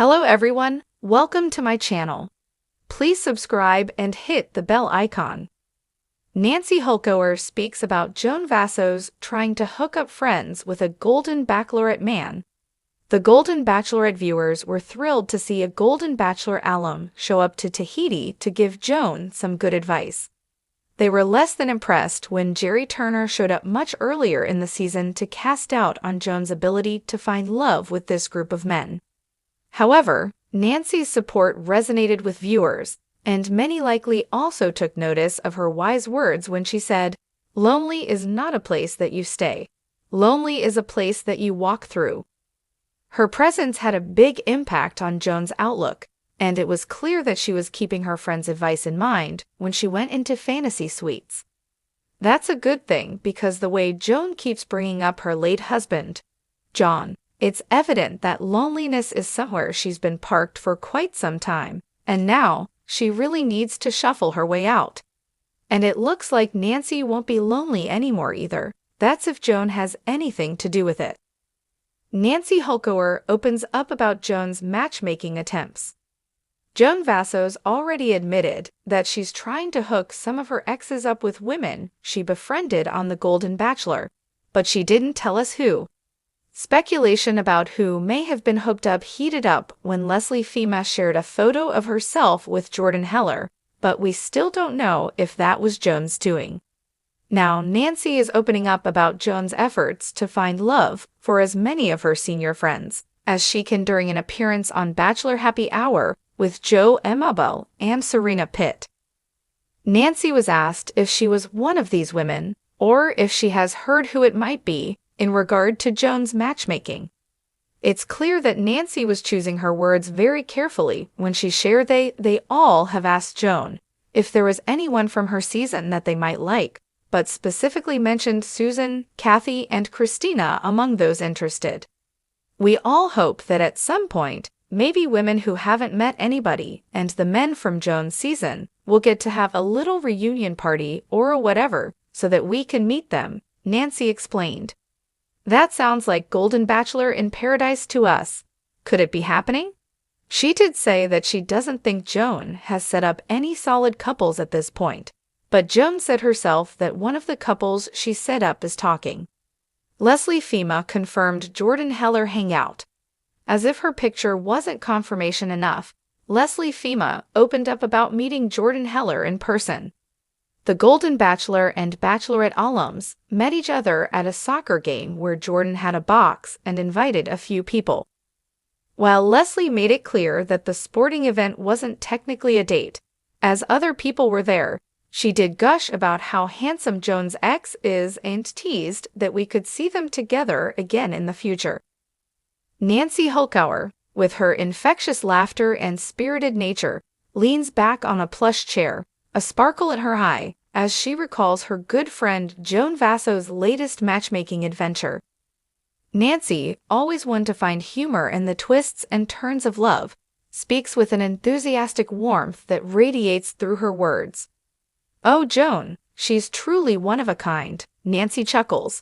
Hello everyone, welcome to my channel. Please subscribe and hit the bell icon. Nancy Hulkower speaks about Joan Vassos trying to hook up friends with a Golden Bachelorette man. The Golden Bachelorette viewers were thrilled to see a Golden Bachelor alum show up to Tahiti to give Joan some good advice. They were less than impressed when Jerry Turner showed up much earlier in the season to cast doubt on Joan's ability to find love with this group of men. However, Nancy's support resonated with viewers, and many likely also took notice of her wise words when she said, "Lonely is not a place that you stay. Lonely is a place that you walk through." Her presence had a big impact on Joan's outlook, and it was clear that she was keeping her friend's advice in mind when she went into fantasy suites. That's a good thing because the way Joan keeps bringing up her late husband, John, it's evident that loneliness is somewhere she's been parked for quite some time, and now she really needs to shuffle her way out. And it looks like Nancy won't be lonely anymore either. That's if Joan has anything to do with it. Nancy Hulkower opens up about Joan's matchmaking attempts. Joan Vassos already admitted that she's trying to hook some of her exes up with women she befriended on The Golden Bachelor, but she didn't tell us who. Speculation about who may have been hooked up heated up when Leslie Fima shared a photo of herself with Jordan Heller, but we still don't know if that was Joan's doing. Now, Nancy is opening up about Joan's efforts to find love for as many of her senior friends as she can during an appearance on Bachelor Happy Hour with Joe Amabel and Serena Pitt. Nancy was asked if she was one of these women, or if she has heard who it might be, in regard to Joan's matchmaking. It's clear that Nancy was choosing her words very carefully when she shared they all have asked Joan if there was anyone from her season that they might like, but specifically mentioned Susan, Kathy, and Christina among those interested. We all hope that at some point, maybe women who haven't met anybody and the men from Joan's season will get to have a little reunion party or whatever so that we can meet them, Nancy explained. That sounds like Golden Bachelor in Paradise to us. Could it be happening? She did say that she doesn't think Joan has set up any solid couples at this point, but Joan said herself that one of the couples she set up is talking. Leslie Fima confirmed Jordan Heller hangout. As if her picture wasn't confirmation enough, Leslie Fima opened up about meeting Jordan Heller in person. The Golden Bachelor and Bachelorette alums met each other at a soccer game where Jordan had a box and invited a few people. While Leslie made it clear that the sporting event wasn't technically a date, as other people were there, she did gush about how handsome Joan's ex is and teased that we could see them together again in the future. Nancy Hulkower, with her infectious laughter and spirited nature, leans back on a plush chair, a sparkle in her eye, as she recalls her good friend Joan Vassos' latest matchmaking adventure. Nancy, always one to find humor in the twists and turns of love, speaks with an enthusiastic warmth that radiates through her words. "Oh, Joan, she's truly one of a kind," Nancy chuckles.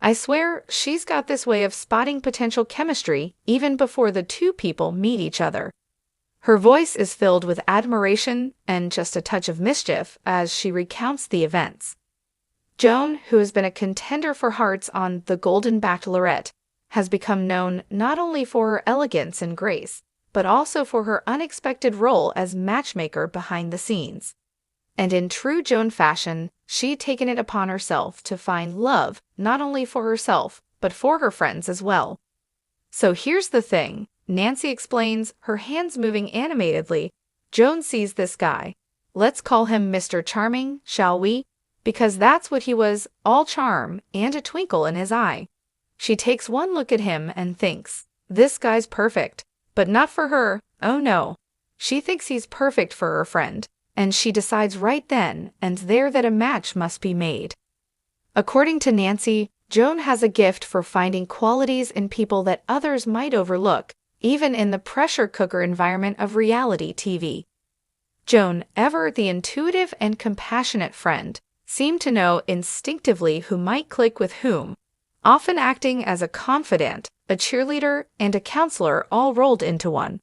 "I swear she's got this way of spotting potential chemistry even before the two people meet each other." Her voice is filled with admiration and just a touch of mischief as she recounts the events. Joan, who has been a contender for hearts on The Golden Bachelorette, has become known not only for her elegance and grace, but also for her unexpected role as matchmaker behind the scenes. And in true Joan fashion, she'd taken it upon herself to find love not only for herself, but for her friends as well. "So here's the thing," Nancy explains, her hands moving animatedly. "Joan sees this guy. Let's call him Mr. Charming, shall we? Because that's what he was, all charm and a twinkle in his eye. She takes one look at him and thinks, this guy's perfect, but not for her. Oh no. She thinks he's perfect for her friend, and she decides right then and there that a match must be made." According to Nancy, Joan has a gift for finding qualities in people that others might overlook, even in the pressure cooker environment of reality TV. Joan, ever the intuitive and compassionate friend, seemed to know instinctively who might click with whom, often acting as a confidant, a cheerleader, and a counselor all rolled into one.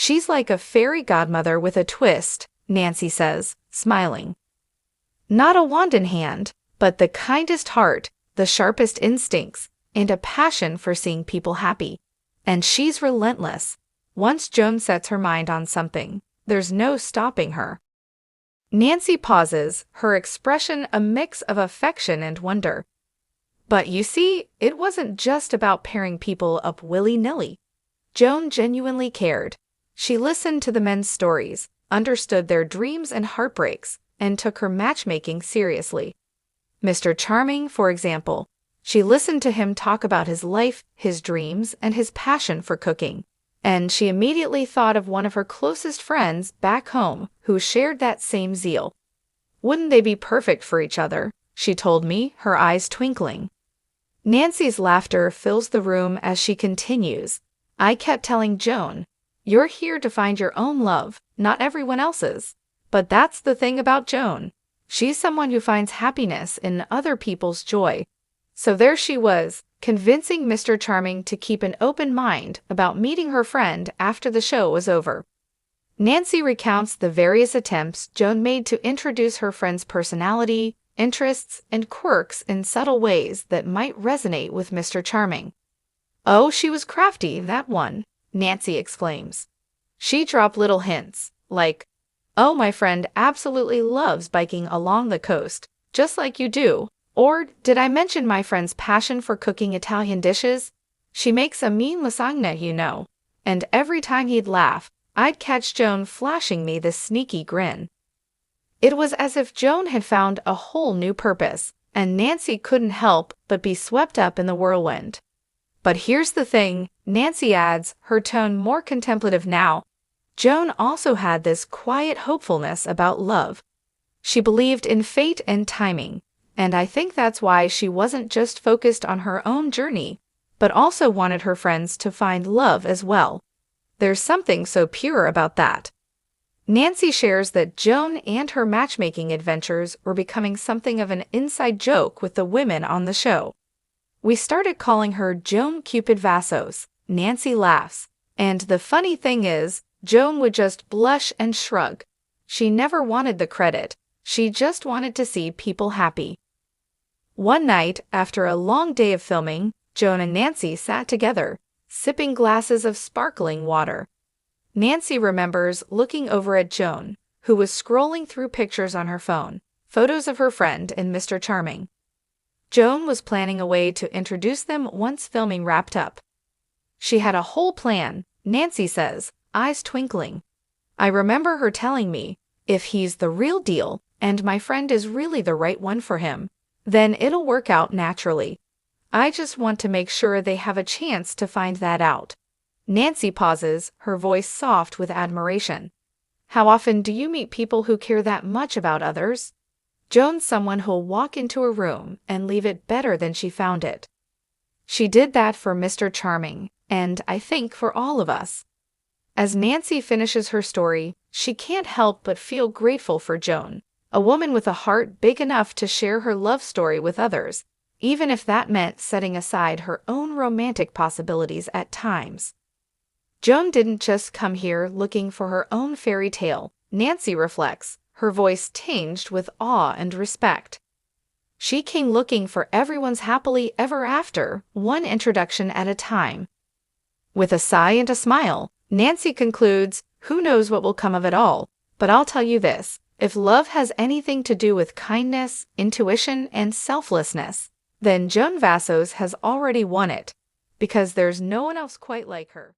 She's like a fairy godmother with a twist, Nancy says, smiling. Not a wand in hand, but the kindest heart, the sharpest instincts, and a passion for seeing people happy. And she's relentless. Once Joan sets her mind on something, there's no stopping her. Nancy pauses, her expression a mix of affection and wonder. But you see, it wasn't just about pairing people up willy-nilly. Joan genuinely cared. She listened to the men's stories, understood their dreams and heartbreaks, and took her matchmaking seriously. Mr. Charming, for example, she listened to him talk about his life, his dreams, and his passion for cooking. And she immediately thought of one of her closest friends back home who shared that same zeal. Wouldn't they be perfect for each other? She told me, her eyes twinkling. Nancy's laughter fills the room as she continues. I kept telling Joan, "You're here to find your own love, not everyone else's." But that's the thing about Joan. She's someone who finds happiness in other people's joy. So there she was, convincing Mr. Charming to keep an open mind about meeting her friend after the show was over. Nancy recounts the various attempts Joan made to introduce her friend's personality, interests, and quirks in subtle ways that might resonate with Mr. Charming. "Oh, she was crafty, that one," Nancy exclaims. She dropped little hints, like, "Oh, my friend absolutely loves biking along the coast, just like you do." Or, "Did I mention my friend's passion for cooking Italian dishes? She makes a mean lasagna, you know." And every time he'd laugh, I'd catch Joan flashing me this sneaky grin. It was as if Joan had found a whole new purpose, and Nancy couldn't help but be swept up in the whirlwind. But here's the thing, Nancy adds, her tone more contemplative now. Joan also had this quiet hopefulness about love. She believed in fate and timing, and I think that's why she wasn't just focused on her own journey, but also wanted her friends to find love as well. There's something so pure about that. Nancy shares that Joan and her matchmaking adventures were becoming something of an inside joke with the women on the show. "We started calling her Joan Cupid Vassos," Nancy laughs. And the funny thing is, Joan would just blush and shrug. She never wanted the credit. She just wanted to see people happy. One night, after a long day of filming, Joan and Nancy sat together, sipping glasses of sparkling water. Nancy remembers looking over at Joan, who was scrolling through pictures on her phone, photos of her friend and Mr. Charming. Joan was planning a way to introduce them once filming wrapped up. She had a whole plan, Nancy says, eyes twinkling. "I remember her telling me, if he's the real deal, and my friend is really the right one for him, then it'll work out naturally. I just want to make sure they have a chance to find that out." Nancy pauses, her voice soft with admiration. "How often do you meet people who care that much about others?" Joan's someone who'll walk into a room and leave it better than she found it. She did that for Mr. Charming, and I think for all of us. As Nancy finishes her story, she can't help but feel grateful for Joan, a woman with a heart big enough to share her love story with others, even if that meant setting aside her own romantic possibilities at times. Joan didn't just come here looking for her own fairy tale, Nancy reflects, her voice tinged with awe and respect. She came looking for everyone's happily ever after, one introduction at a time. With a sigh and a smile, Nancy concludes, "Who knows what will come of it all, but I'll tell you this, if love has anything to do with kindness, intuition, and selflessness, then Joan Vassos has already won it, because there's no one else quite like her."